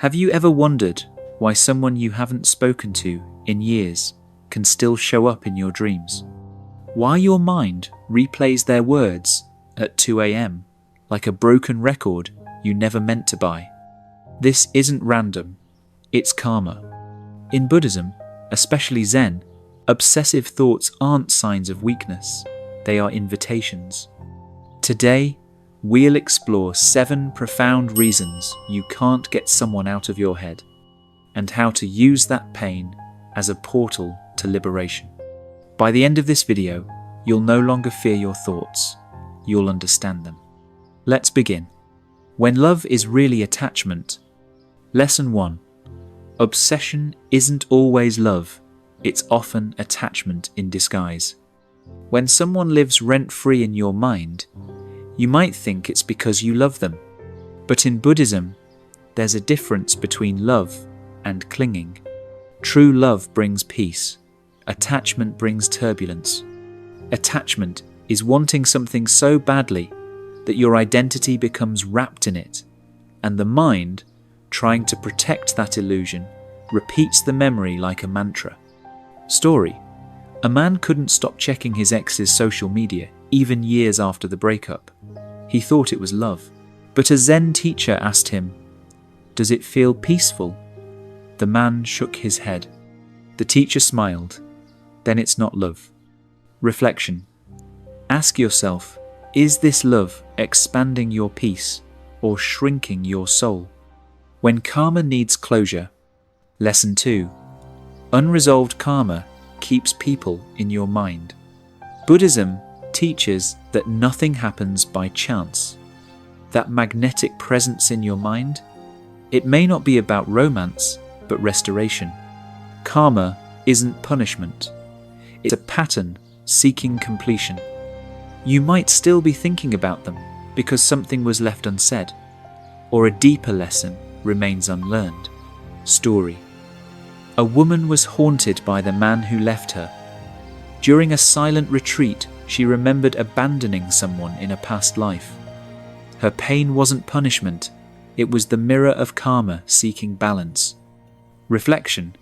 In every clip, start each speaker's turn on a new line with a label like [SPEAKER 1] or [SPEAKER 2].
[SPEAKER 1] Have you ever wondered why someone you haven't spoken to in years can still show up in your dreams? Why your mind replays their words at 2 a.m. like a broken record you never meant to buy? This isn't random, it's karma. In Buddhism, especially Zen, obsessive thoughts aren't signs of weakness, they are invitations. Today, we'll explore 7 profound reasons you can't get someone out of your head, and how to use that pain as a portal to liberation. By the end of this video, you'll no longer fear your thoughts, you'll understand them. Let's begin. When love is really attachment. Lesson 1. Obsession isn't always love, it's often attachment in disguise. When someone lives rent-free in your mind, you might think it's because you love them. But in Buddhism, there's a difference between love and clinging. True love brings peace. Attachment brings turbulence. Attachment is wanting something so badly that your identity becomes wrapped in it, and the mind, trying to protect that illusion, repeats the memory like a mantra. Story. A man couldn't stop checking his ex's social media, even years after the breakup. He thought it was love. But a Zen teacher asked him, "Does it feel peaceful?" The man shook his head. The teacher smiled. Then it's not love. Reflection. Ask yourself, is this love expanding your peace or shrinking your soul? When karma needs closure. Lesson 2. Unresolved karma keeps people in your mind. Buddhism teaches that nothing happens by chance. That magnetic presence in your mind, it may not be about romance, but restoration. Karma isn't punishment. It's a pattern seeking completion. You might still be thinking about them because something was left unsaid, or a deeper lesson remains unlearned. Story. A woman was haunted by the man who left her. During a silent retreat, she remembered abandoning someone in a past life. Her pain wasn't punishment, it was the mirror of karma seeking balance. Reflection.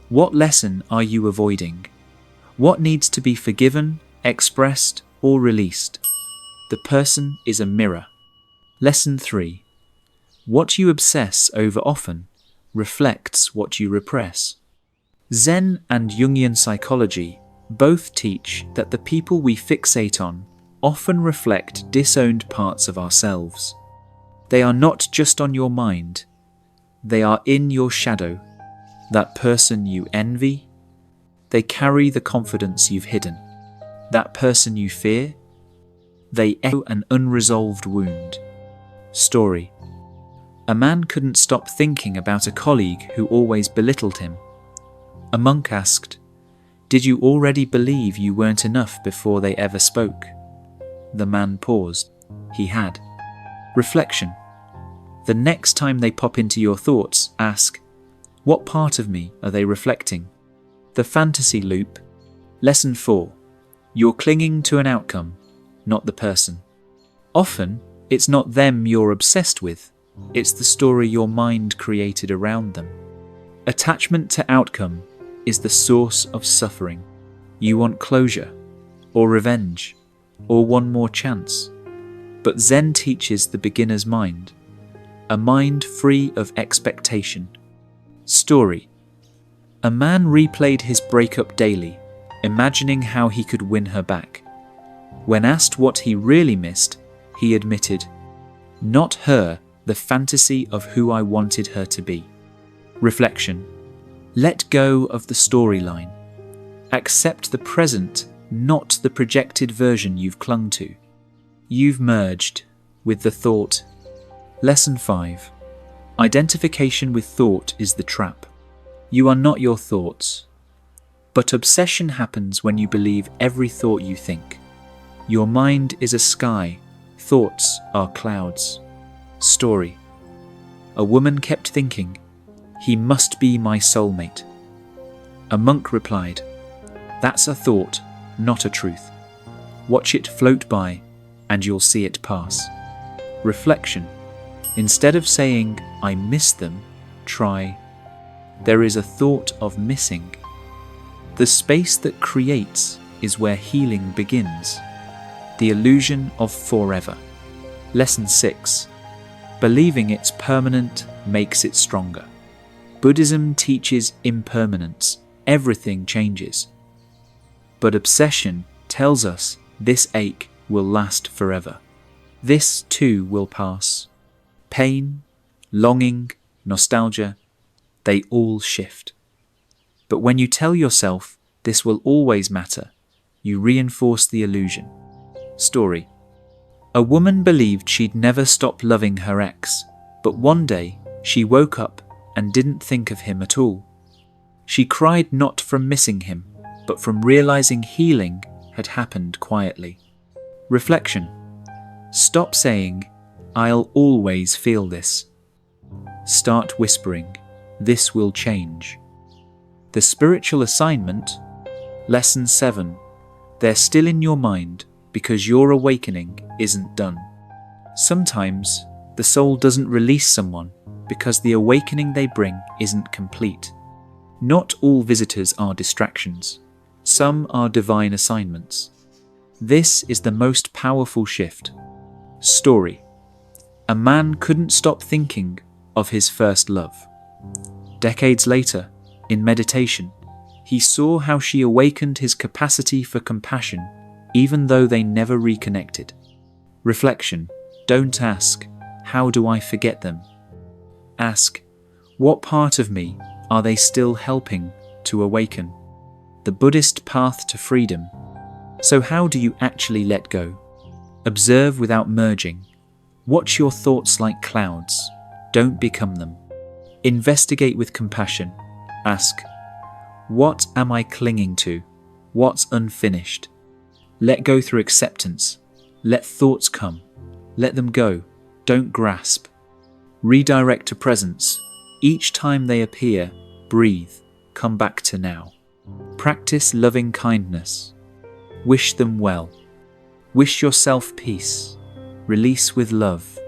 [SPEAKER 1] What lesson are you avoiding? What needs to be forgiven, expressed, or released? The person is a mirror. Lesson 3. What you obsess over often reflects what you repress. Zen and Jungian psychology both teach that the people we fixate on often reflect disowned parts of ourselves. They are not just on your mind, they are in your shadow. That person you envy, they carry the confidence you've hidden. That person you fear, they echo an unresolved wound. Story. A man couldn't stop thinking about a colleague who always belittled him. A monk asked, "Did you already believe you weren't enough before they ever spoke?" The man paused. He had. Reflection. The next time they pop into your thoughts, ask, what part of me are they reflecting? The fantasy loop. Lesson 4. You're clinging to an outcome, not the person. Often, it's not them you're obsessed with, it's the story your mind created around them. Attachment to outcome is the source of suffering. You want closure, or revenge, or one more chance. But Zen teaches the beginner's mind, a mind free of expectation. Story. A man replayed his breakup daily, imagining how he could win her back. When asked what he really missed, he admitted, "Not her, the fantasy of who I wanted her to be." Reflection. Let go of the storyline. Accept the present, not the projected version you've clung to. You've merged with the thought. Lesson 5. Identification with thought is the trap. You are not your thoughts. But obsession happens when you believe every thought you think. Your mind is a sky, thoughts are clouds. Story. A woman kept thinking, "He must be my soulmate." A monk replied, "That's a thought, not a truth. Watch it float by, and you'll see it pass." Reflection. Instead of saying, "I miss them," try. There is a thought of missing. The space that creates is where healing begins. The illusion of forever. Lesson 6. Believing it's permanent makes it stronger. Buddhism teaches impermanence. Everything changes. But obsession tells us this ache will last forever. This too will pass. Pain, longing, nostalgia, they all shift. But when you tell yourself this will always matter, you reinforce the illusion. Story. A woman believed she'd never stop loving her ex, but one day she woke up and didn't think of him at all. She cried not from missing him, but from realizing healing had happened quietly. Reflection. Stop saying, "I'll always feel this." Start whispering, "This will change." The spiritual assignment. Lesson 7. They're still in your mind because your awakening isn't done. Sometimes the soul doesn't release someone because the awakening they bring isn't complete. Not all visitors are distractions. Some are divine assignments. This is the most powerful shift. Story. A man couldn't stop thinking of his first love. Decades later, in meditation, he saw how she awakened his capacity for compassion even though they never reconnected. Reflection. Don't ask, "How do I forget them?" Ask, "What part of me are they still helping to awaken?" The Buddhist path to freedom. So how do you actually let go? Observe without merging. Watch your thoughts like clouds. Don't become them. Investigate with compassion. Ask, "What am I clinging to? What's unfinished?" Let go through acceptance. Let thoughts come. Let them go. Don't grasp. Redirect to presence. Each time they appear, breathe. Come back to now. Practice loving kindness. Wish them well. Wish yourself peace. Release with love.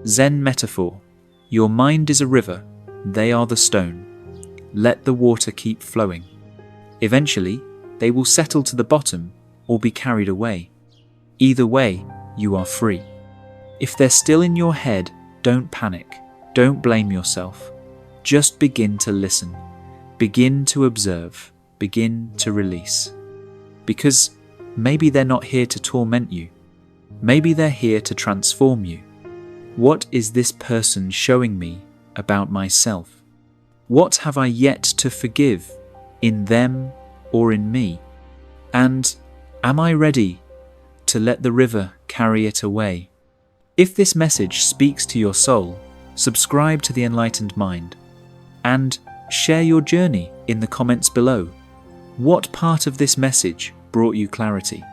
[SPEAKER 1] Zen metaphor. Your mind is a river. They are the stone. Let the water keep flowing. Eventually, they will settle to the bottom or be carried away. Either way, you are free. If they're still in your head, don't panic. Don't blame yourself. Just begin to listen. Begin to observe. Begin to release. Because maybe they're not here to torment you. Maybe they're here to transform you. What is this person showing me about myself? What have I yet to forgive in them or in me? And am I ready to let the river carry it away? If this message speaks to your soul, subscribe to the Enlightened Mind and share your journey in the comments below. What part of this message brought you clarity?